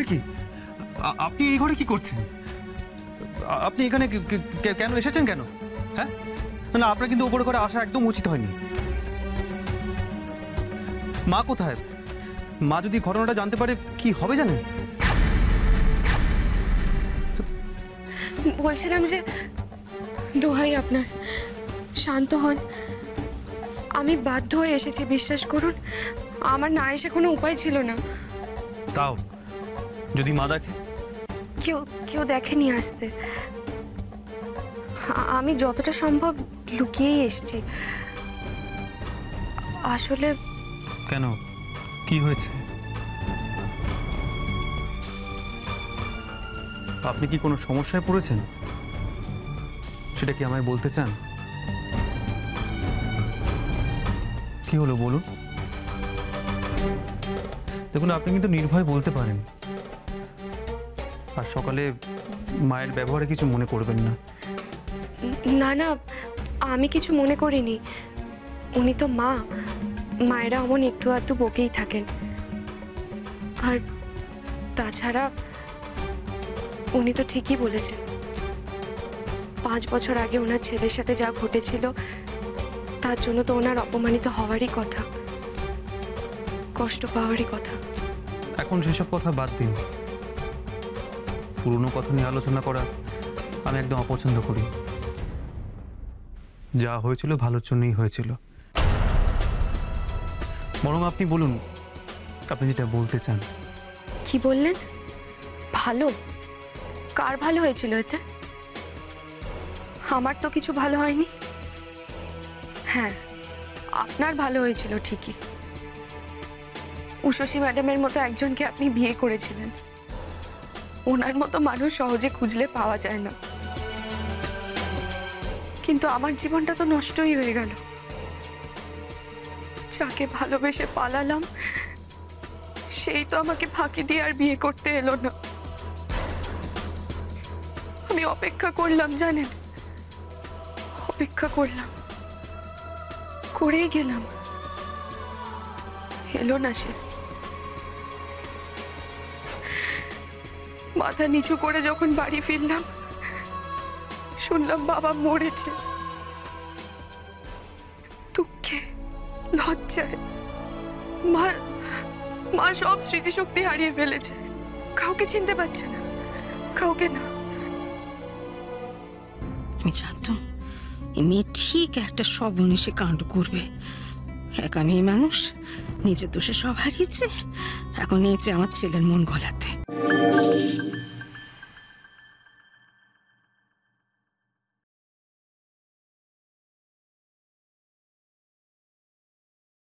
কি? আপনি এই ঘরে কি করছেন? আপনি এখানে কেন এসেছেন কেন? হ্যাঁ, না আপনার কিন্তু ওপরে করে আসা একদম উচিত হয়নি। মা কোথায়? মা যদি ঘটনাটা জানতে পারে কি হবে জানেন? বলছিলাম যে দোহাই আপনার, শান্ত হন। আমি বাধ্য হয়ে এসেছি, বিশ্বাস করুন। আমার না এসে কোনো উপায় ছিল না। তাও যদি মা দেখে? কেউ দেখেনি আসতে। আমি যতটা সম্ভব লুকিয়েই এসেছি। আসলে কেন, কি হয়েছে? আপনি কি কোনো সমস্যায় পড়েছেন? সেটা কি আমায় বলতে চান? কি হলো বলুন। দেখুন, আপনি কিন্তু নির্ভয় বলতে পারেন। আর সকালে মায়ের ব্যবহারে কিছু মনে করবেন না। না না, আমি কিছু মনে করিনি। উনি তো মা, মায়েরা অমন একটু আধটু বকেই থাকেন। আর তাছাড়া উনি তো ঠিকই বলেছেন। 5 বছর আগে ওনার ছেলের সাথে যা ঘটেছিল তার জন্য তো ওনার অপমানিত হওয়ারই কথা, কষ্ট পাওয়ারই কথা। এখন সেসব কথা বাদ দিন। পুরনো কথা নিয়ে আলোচনা করা আমি একদম অপছন্দ করি। যা হয়েছিল ভালোর জন্যই হয়েছিল। বরং আপনি বলুন, আপনি যেটা বলতে চান। কি বললেন? ভালো? কার ভালো হয়েছিল এতে? আমার তো কিছু ভালো হয়নি। হ্যাঁ, আপনার ভালো হয়েছিল ঠিকই। উষসী ম্যাডামের মতো একজনকে আপনি বিয়ে করেছিলেন। ওনার মতো মানুষ সহজে খুঁজলে পাওয়া যায় না। কিন্তু আমার জীবনটা তো নষ্টই হয়ে গেল। যাকে ভালোবেসে পালালাম সেই তো আমাকে ফাঁকি দিয়ে আর বিয়ে করতে এলো না। আমি অপেক্ষা করলাম, জানেন, অপেক্ষা করলাম, করেই গেলাম, এলো না সে। মাথা নিচু করে যখন বাড়ি ফিরলাম শুনলাম বাবা মরেছে। দুঃখে, লজ্জায় মা সব স্মৃতিশক্তি হারিয়ে ফেলেছে। কাউকে চিনতে পারছে না, কাউকে না। আমি জানতাম এই মেয়ে ঠিক একটা সর্বনেশে কাণ্ড করবে। একা মেয়ে মানুষ, নিজের দোষে সব হারিয়েছে, এখন নিয়েছে আমার ছেলের মন গলাতে।